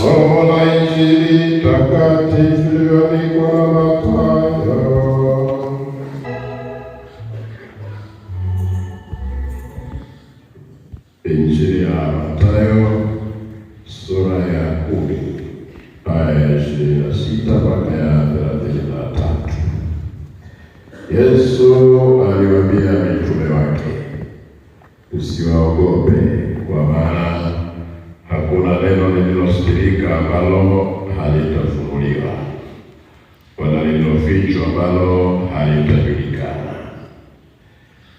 Somo la Injili takatifu iliyoandikwa na Mathayo. Injili ya Mathayo sura ya 10 aya ya 26 mpaka ya 33. Yesu aliwaambia mitume wake, usiwaogope, kwa maana hakuna neno lililosikika ambalo halitafunuliwa, wala lililofichwa ambalo halitajulikana.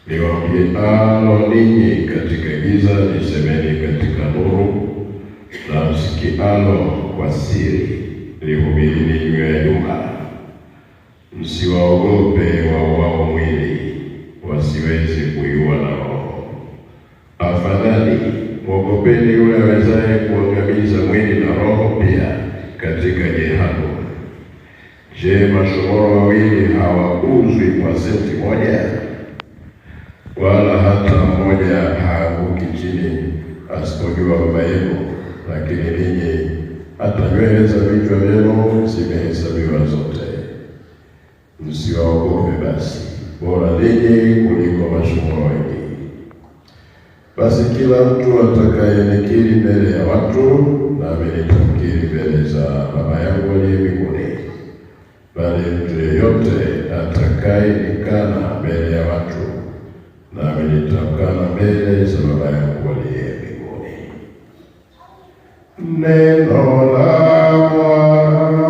Liwaambialo ninyi katika giza, lisemeni katika nuru, na msikialo kwa siri, lihubirini juu ya nyumba. Msiwaogope wauao mwili, wasiweze kuiua na roho. Afadhali mwogopeni yule awezaye kuangamiza mwili na roho pia katika jehanamu. Je, mashomoro wawili hawauzwi kwa senti moja? Wala hata mmoja haanguki chini asipojua Baba yenu. Lakini ninyi hata nywele za vichwa vyenu zimehesabiwa zote. Msiwaogope basi, bora ninyi kuliko mashomoro wengi. Basi kila mtu atakayenikiri mbele ya watu, nami nitamkiri mbele za Baba yangu aliye mbinguni. Bali mtu yeyote atakayenikana mbele ya watu, nami nitamkana mbele za Baba yangu aliye mbinguni. Neno la Bwana.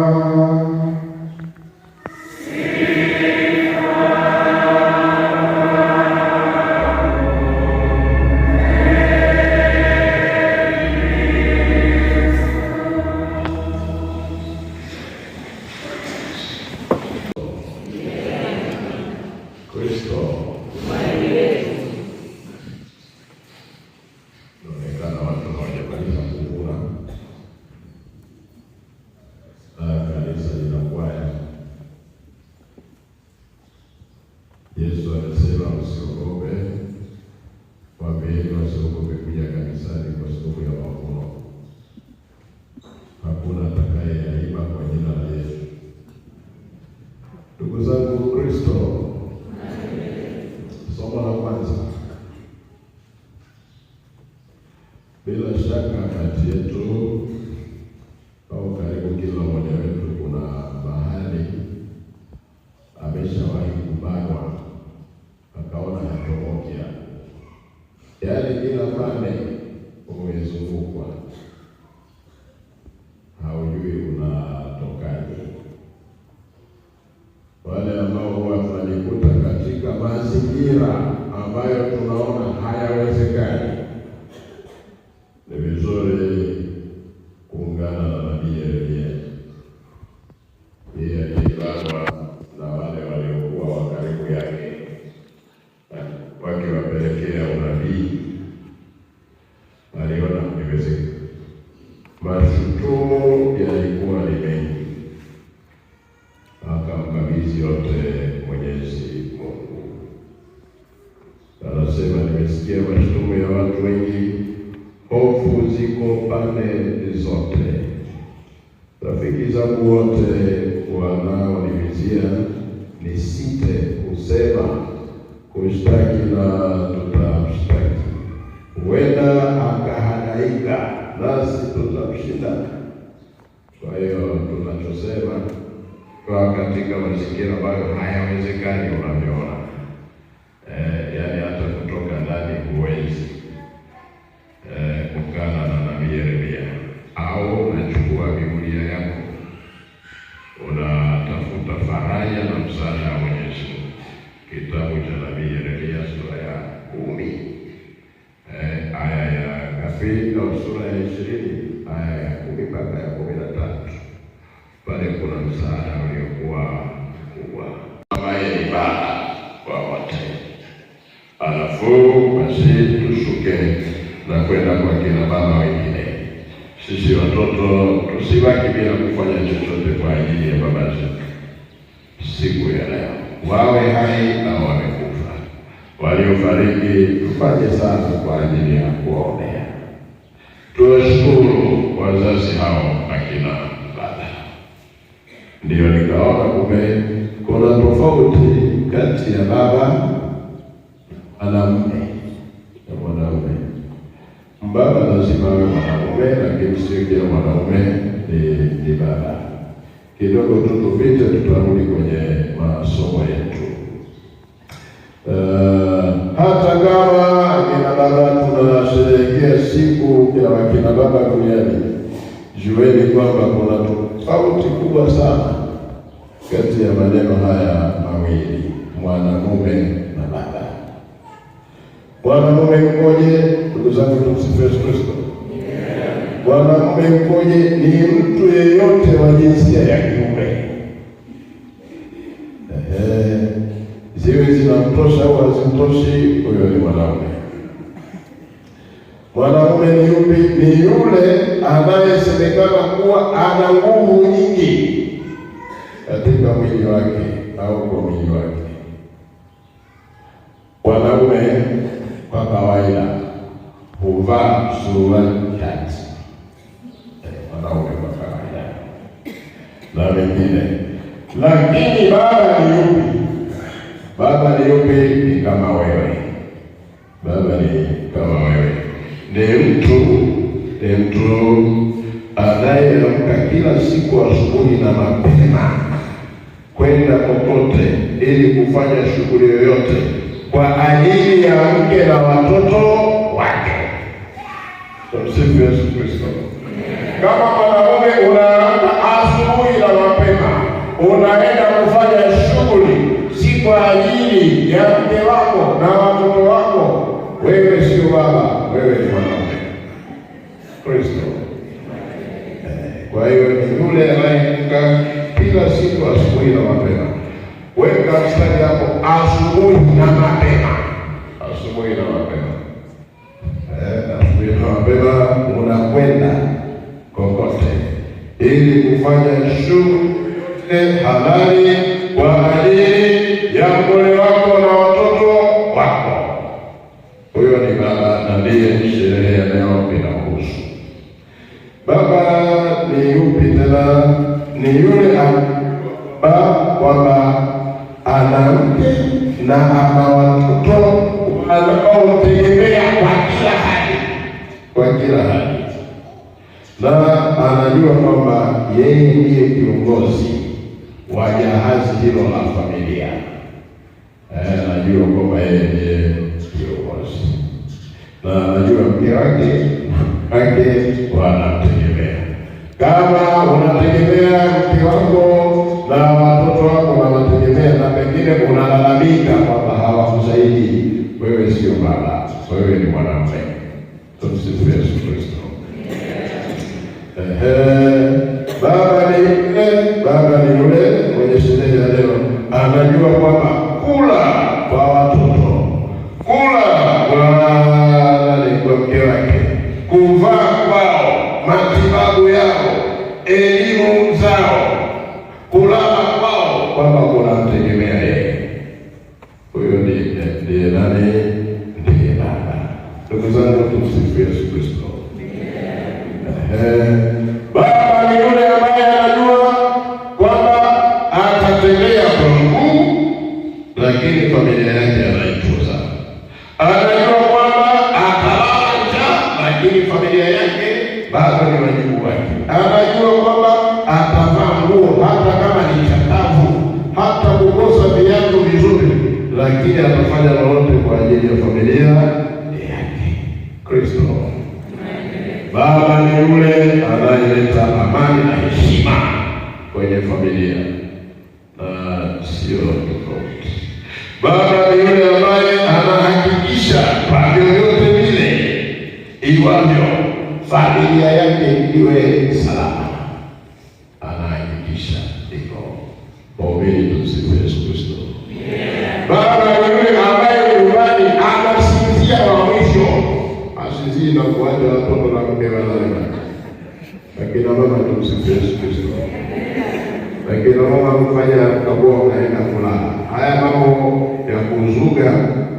Yesu alisema usiogope, waambieni wasiogope kuja kanisani kwa sababu ya mavuno. Hakuna atakayeiba kwa jina la Yesu. Ndugu zangu Kristo, somo la kwanza. Bila shaka kati yetu au karibu kila mmoja wetu kuna mahali ameshawahi kubanwa, akaona hatomokia. Yaani kila pande umezungukwa, haujui unatokaje. Wale ambao huwa tunajikuta katika mazingira ambayo tunaona hayawezekani, ni vizuri kuungana na nabii Yeremia. Yeye alibanwa na wale waliokuwa wa karibu yake, wakiwapelekea unabii. Aliona haiwezekani. Mashutumu yalikuwa ni mengi, akamkabidhi yote Mwenyezi Mungu. Anasema, nimesikia mashutumu ya watu wengi, hofu ziko pande zote. Rafiki zangu wote wanaonivizia nisite kusema kushtaki na tutamshtaki. Huenda akahangaika, nasi tutamshinda. Kwa hiyo tunachosema, kwa katika mazingira ambayo hayawezekani unavyoona, yaani hata kutoka ndani huwezi kukana na nabii Yeremia, au unachukua Biblia yako unatafuta faraja na msaada wa Mwenyezi Mungu. Kitabu cha nabii Yeremia sura ya 10 aya ya ngapi? Au sura ya 20 aya ya 10 mpaka ya 13. Pale kuna msaada uliokuwa mkubwa, ambaye ni Baba kwa wote. Alafu basi tushuke na kwenda kwa kina baba wengine. Sisi watoto tusibaki bila kufanya chochote kwa ajili ya baba zetu siku ya leo, wawe hai na wamekufa. Waliofariki tufanye sana kwa ajili ya kuwaombea. Tunashukuru wazazi hao akina dada. Ndio nikaona kumbe kuna tofauti kati ya baba na mume na mwanaume. Baba lazima awe mwanaume, lakini sio kila mwanaume ni baba. Kidogo tu tupite, tutarudi kwenye masomo yetu. Hata kama akina baba tunasherehekea siku ya wakina baba duniani, jueni kwamba kuna tofauti kubwa sana kati ya maneno haya mawili, mwanamume na baba. Mwanamume mmoja, ndugu zangu, tumsifu Yesu Kristo. Mwanamume mmoja ni mtu yeyote wa jinsia ya kiume. Ziwe zinamtosha au hazimtoshi, huyo ni mwanamume. Mwanamume ni yupi? Ni yule anayesemekana kuwa ana nguvu nyingi katika mwili wake au kwa mwili wake. Wanaume kwa kawaida huvaa suruali kati, wanaume kwa kawaida na wengine. Lakini baba ni yupi? Baba ni yupi? Ni kama wewe. Baba ni kama wewe, ni mtu anayeamka kila siku asubuhi na mapema kwenda kokote ili kufanya shughuli yoyote kwa ajili ya mke na watoto wake. Tumsifu Yesu Kristo. Kama mwanamume unaamka asubuhi na mapema unaenda kufanya shughuli, si kwa ajili ya mke wako na watoto wako, wewe sio baba, wewe ni mwanamume. Kristo. Kwa hiyo ni yule anayeamka kila siku asubuhi na mapema. Weka mstari hapo, asubuhi na mapema. Asubuhi na mapema. Asubuhi na mapema unakwenda kokote ili kufanya shughuli halali kwa ajili ya mke wako na watoto wako. Huyo ni baba, na ndiye sherehe ya leo inahusu. Baba ni yupi tena? Ni yule kwamba ana mke na ana watoto wanaomtegemea kwa kila hali, na anajua kwamba yeye ndiye kiongozi wa jahazi hilo la familia. Anajua kwamba yeye ndiye kiongozi, na anajua mke wake wanamtegemea. Kama unategemea mke wako na watoto wako wanategemea, na pengine unalalamika kwamba hawakusaidii, wewe sio baba, wewe ni mwanamume. Tumsifu Yesu Kristo. Baba ni yule mwenye sherehe ya leo anajua kwamba kula kwa watoto, kula kwa mke wake, kuvaa kwao, matibabu yao, elimu zao, kulala kwao, kwamba kunamtegemea yeye. Huyo ndiye nani? Ndiye baba. Ndugu zangu, tumsifu Yesu Kristo. Baba ni yule ambaye anajua kwamba atatembea kwa mguu, lakini familia yake anaitunza. Anajua kwamba atalala njaa, lakini familia yake bado ni wajibu wake. Anajua kwamba atavaa nguo hata kama ni chakavu, hata kukosa viatu vizuri, lakini atafanya lolote kwa ajili ya familia yake. Kristo. Baba ni yule anayeleta amani na heshima kwenye familia, na sio tofauti. Baba ni yule ambaye anahakikisha kwa vyovyote vile iwavyo familia yake iwe salama. Anahakikisha iko waumini. Tumsifu Yesu Kristo. Baba ni yule ambaye nyumbani anasinzia wa mwisho, asinzie na kuacha watoto na mke wazalima. Lakini mama, tumsifu Yesu Kristo. Lakini mama kufanya kabua unaenda kulala. Haya mambo ya kuzuga,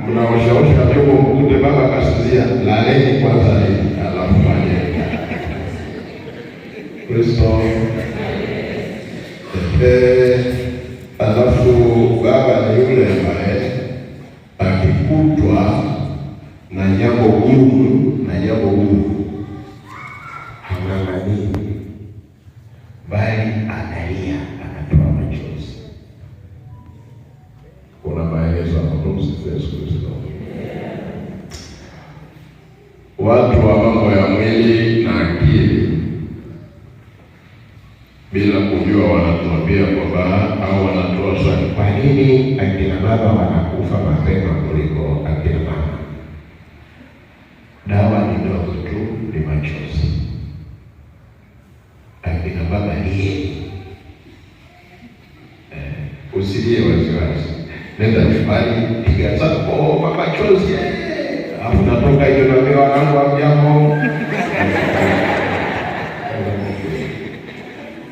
mnaoshaosha vyombo, mkute baba kasinzia, laleni kwanza hivi alafu fanye. Kristo. Alafu baba ni yule ambaye akikutwa na jambo gumu hang'ang'anii, bali analia, anatoa machozi. Kuna maelezo hapo. Tumsifu Yesu Kristo. Watu wa mambo ya mwili na akili bila kujua wanatuambia kwamba au wanatoa swali, kwa nini akina baba wanakufa mapema kuliko akina mama? Dawa ni ndogo tu, ni machozi. Akina baba ni usilie wasiwasi, nenda nyumbani, piga zako kwa machozi, alafu natoka hiyo na wanangu wa jambo.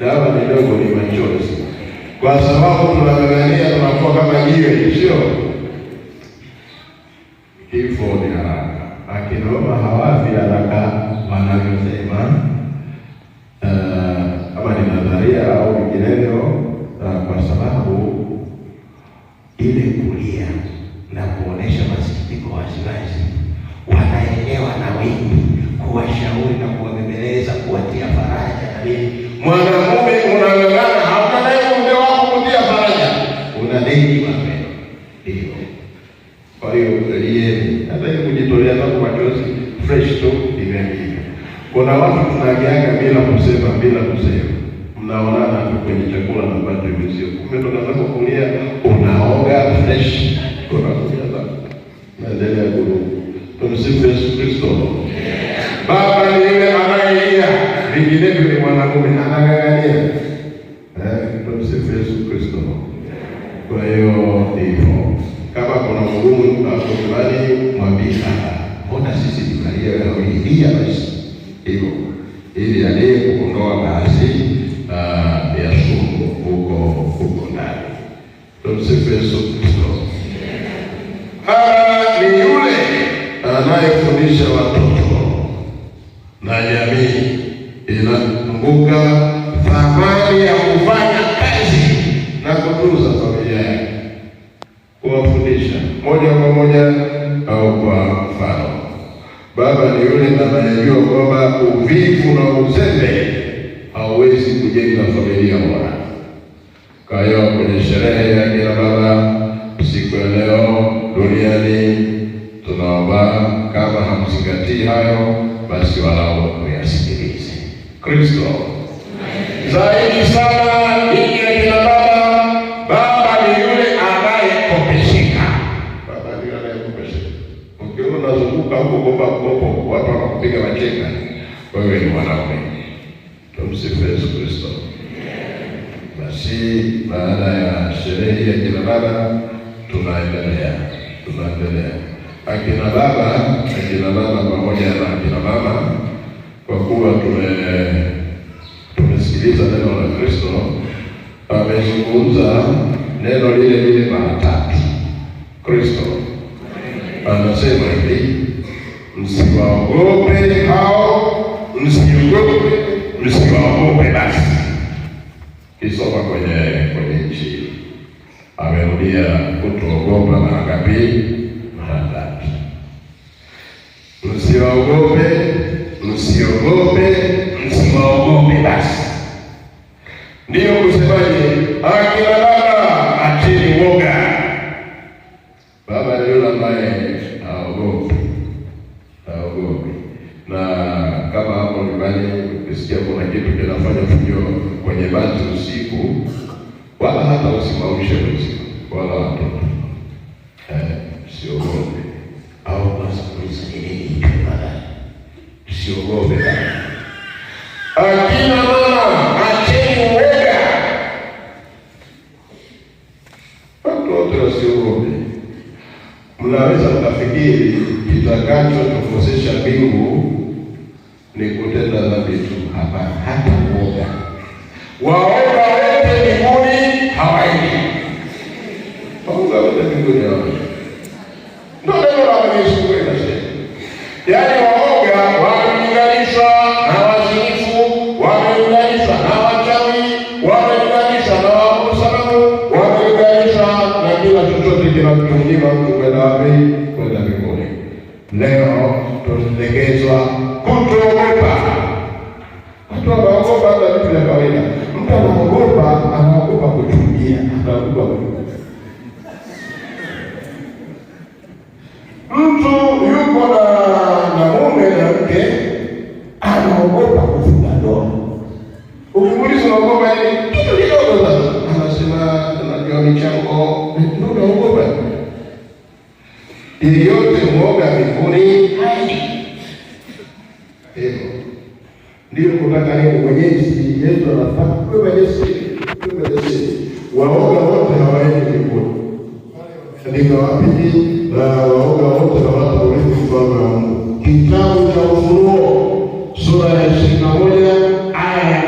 Dawa ni ndogo, ni machozi, kwa sababu tunang'ang'ania, tunakuwa kama jiwe, sio? Kifo ni haraka. Akina baba hawafi haraka wanavyosema, kama ni nadharia au vinginevyo, kwa sababu ile kulia na kuonesha masikitiko waziwazi, wanaelewa na wengi, kuwashauri na kuwabembeleza, kuwatia faraja na nini. Mwanamume unang'ang'ana, hauna naye mume wako kutia faraja, unadeni mapema. Ndio. Kwa hiyo elieni, hata hiyo kujitolea na machozi fresh tu imeandika. Kuna watu tunagiaga bila kusema. Mnaonana tu kwenye chakula na bado hivyo. Umetoka zako kulia, unaoga fresh. Kuna kulia zako. Naendelea kurudia. Tumsifu Yesu Kristo. Baba ni yule anayelia, vinginevyo ni mwanamume anang'ang'ania. Tumsifu Yesu Kristo. Kwa hiyo hivyo, kama kuna mgumu hapo fulani, mwambie mbona sisi tunalia leo hii basi. Hivyo ili alie kuondoa baadhi ya sumu huko ndani. Tumsifu Yesu Kristo. Ni yule anayefundisha watoto na jamii inakumbuka thamani ya kufanya kazi na kutunza familia yake, kuwafundisha moja kwa moja au kwa mfano. Baba ni yule anayejua kwamba uvivu na uzembe hauwezi kujenga familia bora. Kwa hiyo kwenye sherehe ya kila baba siku ya leo duniani, tunaomba kama hamzingatii hayo, basi walau muyasikilize. Kristo zaidi sana ninyi akina baba ni yule anayekopesheka. Baba ni yule anayekopesheka. Ukiona unazunguka huko kopa kopo, watu wanakupiga macheka, wewe ni mwanaume. Tumsifu Yesu Kristo. Basi baada ya sherehe ya kina baba tunaendelea. Akina baba pamoja na akina mama, kwa kuwa tumesikiliza neno la Kristo, amezungumza neno lile mara tatu. Kristo anasema hivi, msiwaogope hao, msiwaogope basi. Kisoma kwenye nchi amerudia kutuogopa mara ngapi? Mara tatu. Msiwaogope basi. Ndiyo kusemaje? Akina baba, acheni woga. Baba ni yule ambaye haogopi. Na kama hapo nyumbani ukisikia kuna kitu kinafanya fujo kwenye bati usiku, wala hata usimamishe usiku wala watoto, usiogope. Au basi kulisajili baba, usiogope baba. Akina mama, acheni woga. Watoto wasiogope. Mnaweza kufikiri kitakacho tukosesha mbingu ni kutenda dhambi tu. Hapana, hata uoga. Waoga wote mbinguni hawaendi. Waoga wote mbinguni hawaendi. Ndio neno la Yesu Kristo. Yaani waoga wamelinganishwa na wazinifu, wamelinganishwa wamelinganisha na sanamu, wamelinganisha na kila chochote kinachomnyima mtu kwenda wapi? Kwenda mbinguni. Leo tunaelekezwa kutoogopa. Mtu anaogopa hata vitu vya kawaida. Mtu anaogopa kuchukia, anaogopa kuchukia. Mtu yuko na mume na mke, anaogopa kufunga ndoa. Ukimuuliza unaogopa nini? Kitu kidogo sana. Anasema tunajua michango, ndio unaogopa. Yeyote mwoga mbinguni haji. Ndio kutaka nini Mwenyezi Yesu anataka kwa Mwenyezi waoga wote hawaendi mbinguni. Ndio wapi na waoga wote na watu wengi ufalme wa Mungu. Kitabu cha Ufunuo sura ya 21 aya ya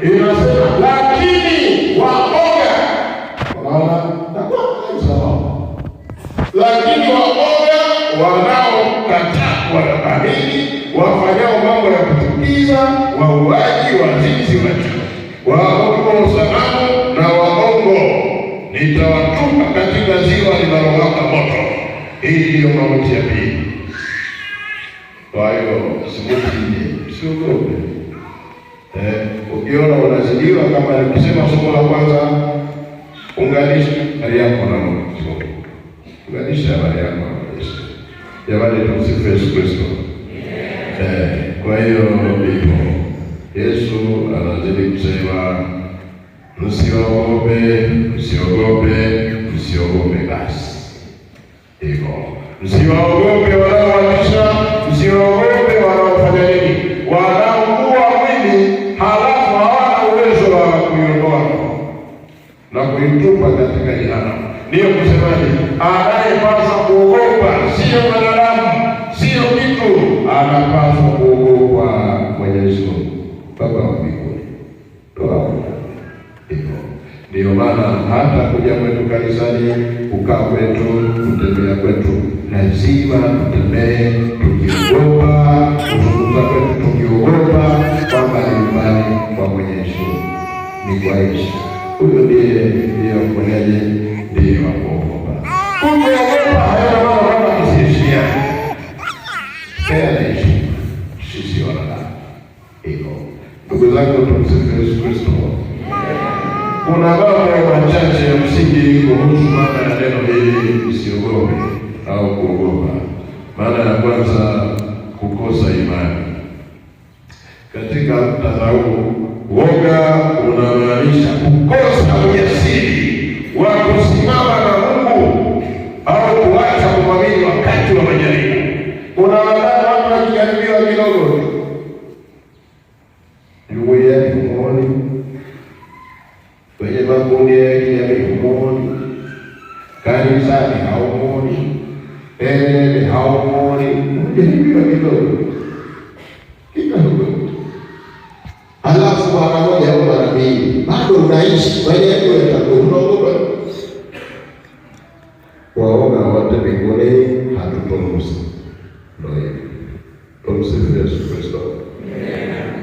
8 inasema lakini waoga lakini waoga wanaokataa kuamini, wafanyao mambo ya kuchukiza, wauaji, wazinzi, wachawi, waabudu sanamu na waongo, nitawatupa katika ziwa linalowaka moto. Hii ndiyo mauti ya pili. Kwa hiyo usiogope. Ukiona unazidiwa, kama nikisema somo la kwanza, unganisha hali yako na Mungu. Unganisha hali yako na Yesu. Jamani, tumsifu Yesu Kristo. Kwa hiyo ndipo Yesu anazidi kusema msiogope, msiogope, msiogope basi. Hivyo msiogope wanaowatisha, msiogope wanaofanya nini? Wanaoua mwili halafu hawana uwezo wa kuiondoa na kuitupa katika jehanamu. Ndiyo kusemaje? Anayepaswa kuogopa sio wanadamu, sio kitu, anapaswa kuogopa Mwenyezi Mungu, Baba wa mbinguni. Hivyo ndiyo maana hata kuja kwetu kanisani, kukaa kwetu, kutembea kwetu, lazima tutembee tukiogopa, kuzungumza kwetu tukiogopa kwamba ni nyumbani kwa Mwenyezi Mungu, ni kwa Yesu. Huyo ndiye mponyaji, ndiye wa kuogopa. Kuogopa hayo mambo kisiishia. Sisi wanadamu. Hivyo ndugu zangu, tumsifu Yesu Kristo. Kuna mambo machache ya msingi kuhusu maana ya neno hili usiogope au kuogopa. Maana ya kwanza, kukosa imani. Katika muktadha huu, woga unamaanisha kukosa ujasiri wa kusimama na Mungu au kuacha kumwamini wakati wa majaribu. Kuna watu wakijaribiwa kidogo, jumuiya humoni, kwenye makundi ya kijamii humoni, kanisani haumoni, haumoni, kujaribiwa kidogo. Halafu mara moja au mara mbili bado unaishi kwenye unaogopa. Waoga wote mbinguni hatutoruhusu. Ndio hivyo. Tumsifu Yesu Kristo.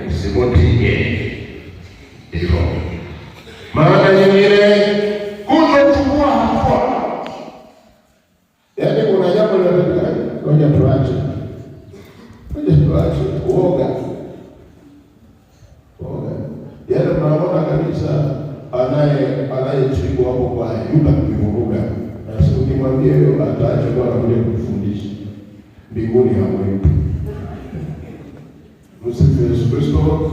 Simutie hivyo. Maana nyingine, kutochukua hatua. Yaani kuna jambo linatokea, ngoja tuache. Uoga. Yaani tunaona kabisa anayechukua hapo kwa yuta kuvuruga. Na sio ukimwambia hiyo ataacha kwa anakuja kufundisha. Mbinguni hamwepo. Msifu Yesu Kristo.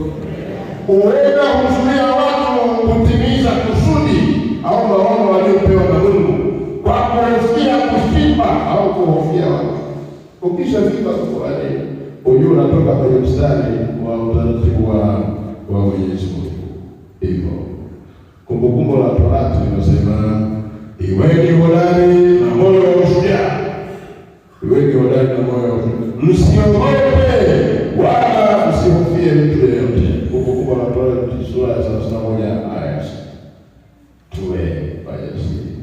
Uweza kuzuia watu kutimiza kusudi au maono waliopewa na Mungu kwa kuhofia kusifa au kuhofia watu. Ukishafika kwa nini? Ujue unatoka kwenye mstari wa utaratibu wa Mwenyezi Mungu. Hivyo Kumbukumbu la Torati linasema iweni hodari na moyo wa ushujaa. Iweni hodari na moyo wa ushujaa. Msiogope wala msihofie mtu yeyote. Kumbukumbu la Torati sura ya 31 aya 6. Tuwe wajasiri.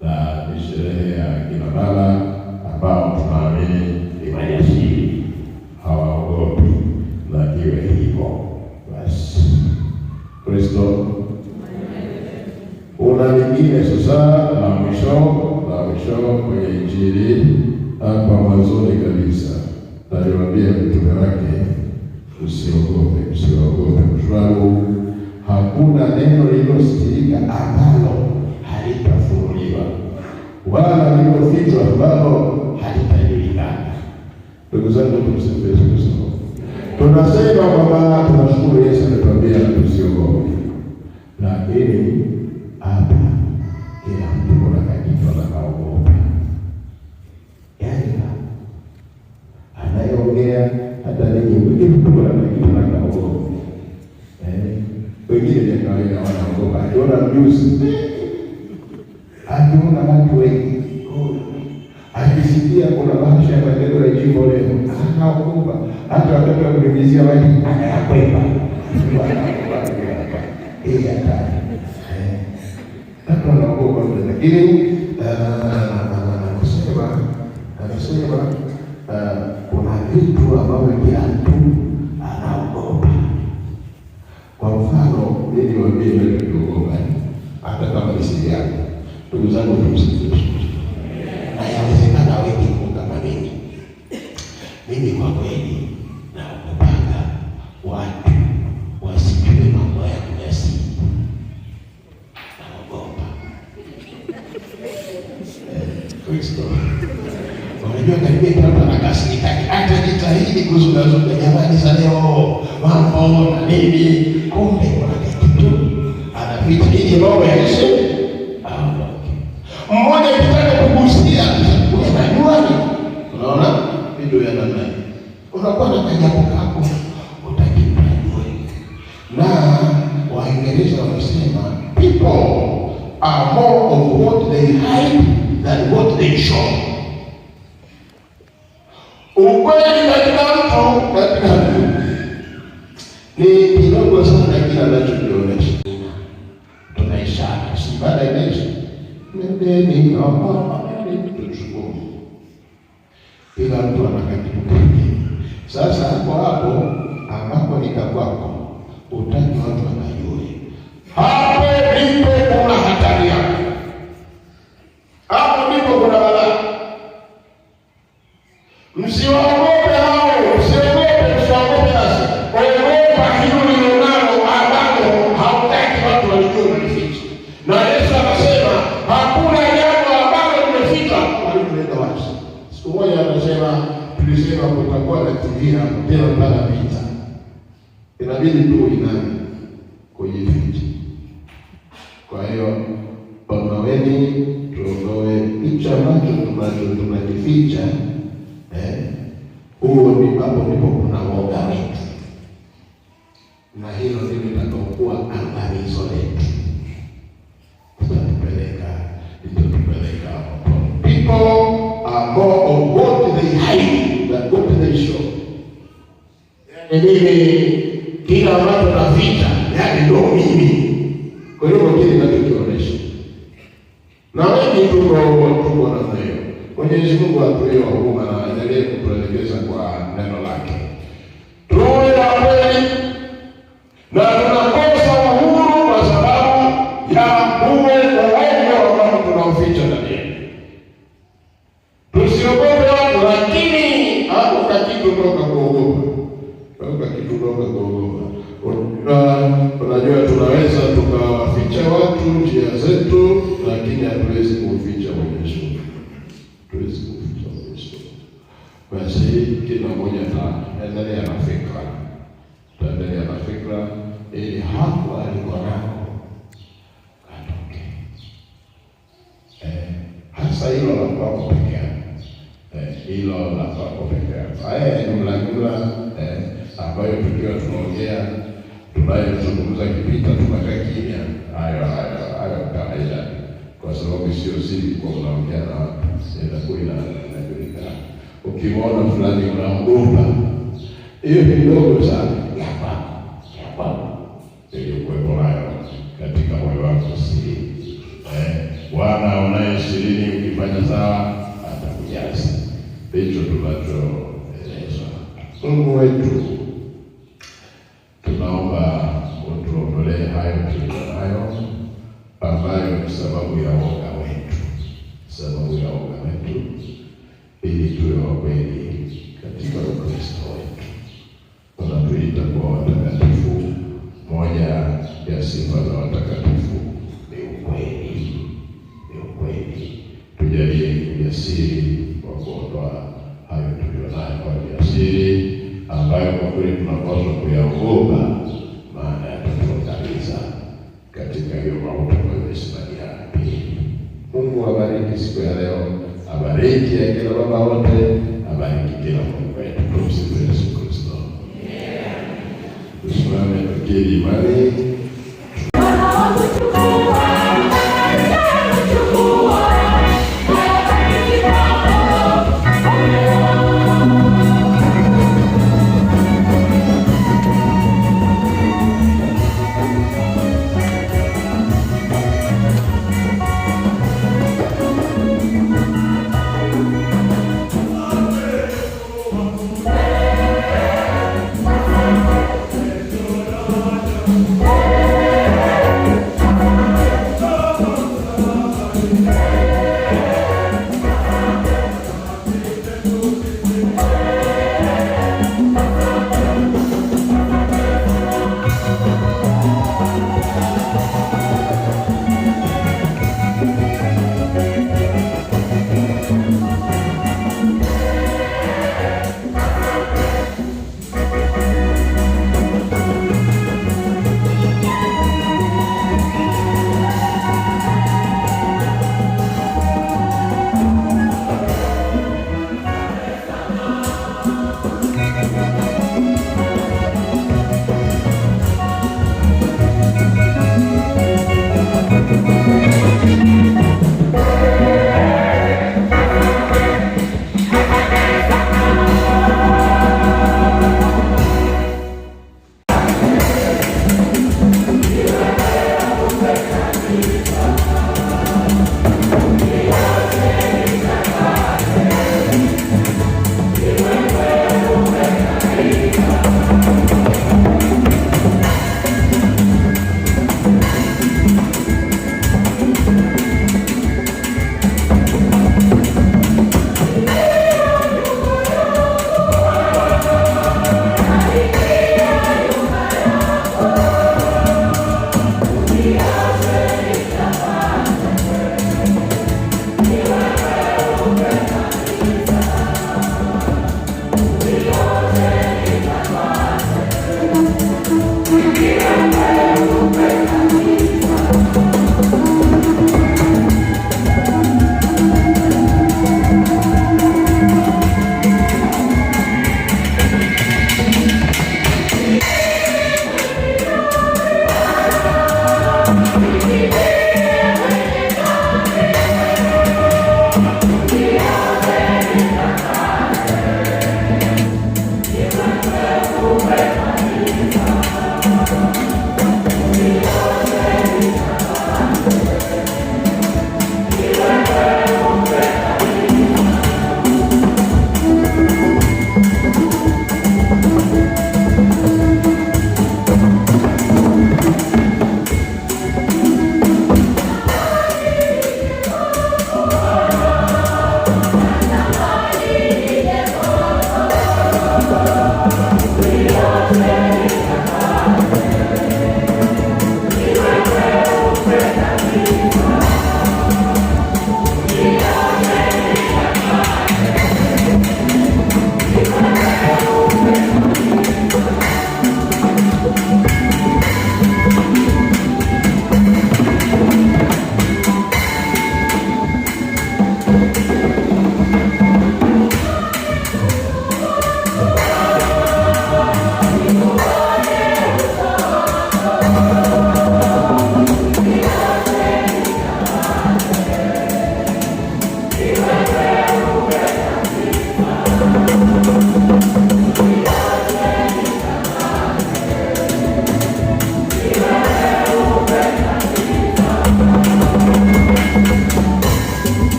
Na ni sherehe ya kina baba ambao tunaamini ni wajasiri, hawaogopi, na iwe hivyo basi. Kristo. Una lingine sasa la mwisho kwenye Injili hapa mwanzoni kabisa. Aliwaambia mitume wake usiogope, kwa sababu hakuna neno lililosikika ambalo halitafunuliwa wala lililofichwa ambalo halitajulikana. Ndugu zangu, tumsifu Yesu Kristo. Tunasema kwamba tunashukuru Yesu ametuambia tusiogope. Lakini hapa kila mtu kuna kitu anaogopa. Yaani anayeongea hata ninyi mtu kuna kitu anaogopa. Wengine ni kawaida wanaogopa. Akiona mjuzi, akiona watu wengi, akisikia kuna bahasha ya maendeleo ya jimbo leo, anaogopa. Hata wakati wa kulimizia maji anayakwepa. Hata wanaogopa. Lakini anasema kuna vitu ambavyo kila mtu anaogopa. Kwa mfano, ili waambie wewe kuogopa hata kama ni siri yako. Ndugu zangu, tumsifu Yesu. Na yawezekana wengi kama mimi. Mimi kwa kweli naogopa watu wasijue mambo yangu ya siri. Naogopa. Kristo. Unajua karibia kila mtu anakasirika. Hata jitahidi kuzungumza jamani za leo. Mambo na nini? Kumbe kuna kitu anaficha ili mambo yaishe. Mmoja kitaka kugusia unajua ni unaona video ya namna hii. Unakuwa na kajabu kako utakipajua. Na Waingereza wanasema people are more of what they hide than what they show. Ukweli katika mtu ni kidogo sana kile anachokionyesha. Tunaishana, si baada ya maisha. Nendeni hapa tuchukue. Kila mtu ana kitu chake. Sasa hapo ambapo ni kwako, utaki watu wanajue. Hapo ndipo kuna hatari yako. Hapo ndipo kuna balaa. Msiwaogope hao, msiogope sasa. Ogopa hilo lilonalo ambalo hautaki watu wajue umeficha. Na Yesu akasema hakuna jambo ambalo limeficha waliloleta wazi. Siku moja anasema tulisema kutakuwa na TV hapo tena mpaka vita. Inabidi tu inani kujificha. Kwa hiyo pamoeni tuondoe picha ambacho tunajificha. Huo ni hapo ndipo kuna woga wetu. Na hilo ndilo litakaokuwa angamizo letu. Litatupeleka hapo. People are more of what they hide than what they show. Mimi kila ambacho naficha, ndio mimi. Kwa hiyo kile ninachokionyesha. Na wengi tuko namna hiyo. Mwenyezi Mungu atupe huruma na aendelee kutuelekeza kwa neno lake. Tuwe wa kweli na tunakosa uhuru kwa sababu ya uongo ambao tunaoficha ndani yetu. Tusiogope watu, lakini hakuna kitu kutoka kuogopa. Unajua tunaweza tukawaficha watu njia zetu, lakini hatuwezi kuficha Mwenyezi Mungu. Basi kila mmoja ataendelea na fikra. Tutaendelea na fikra ili hapo alikuwa nako atoke. Hasa hilo la kwako peke yako. Hilo la kwako peke yako. Haya ni mlangula ambayo tukiwa tunaongea tunayozungumza kipita tunakaa kimya. Hayo kawaida. Kwa sababu sio siri kwa unaongea na watu. Inakuwa inajulikana. Ukimwona fulani unaogopa, hiyo ni ndogo sana ya kwako. Ilikuwepo nayo katika moyo wako siri. Bwana unaye sirini ukifanya sawa atakujaza. Hicho tunachoelezwa. Mungu wetu, tunaomba utuondolee hayo ni sababu ya woga wetu, sababu ya woga wetu, ili tuwe wa kweli katika Ukristo wetu. Tunatuita kwa watakatifu. Moja ya sifa za watakatifu ni ukweli, ni ukweli. Tujalie ujasiri wa kuondoa hayo tulionayo kwa ujasiri, ambayo kwa kweli tunapaswa kuyaogopa, maana yatatuangamiza katika hiyo mauti ambayo imesimamia pili. Mungu abariki siku ya leo, abariki akina baba wote, abariki kila Mungu wetu. Tumsifu Yesu Kristo. Tusimame tukiri imani.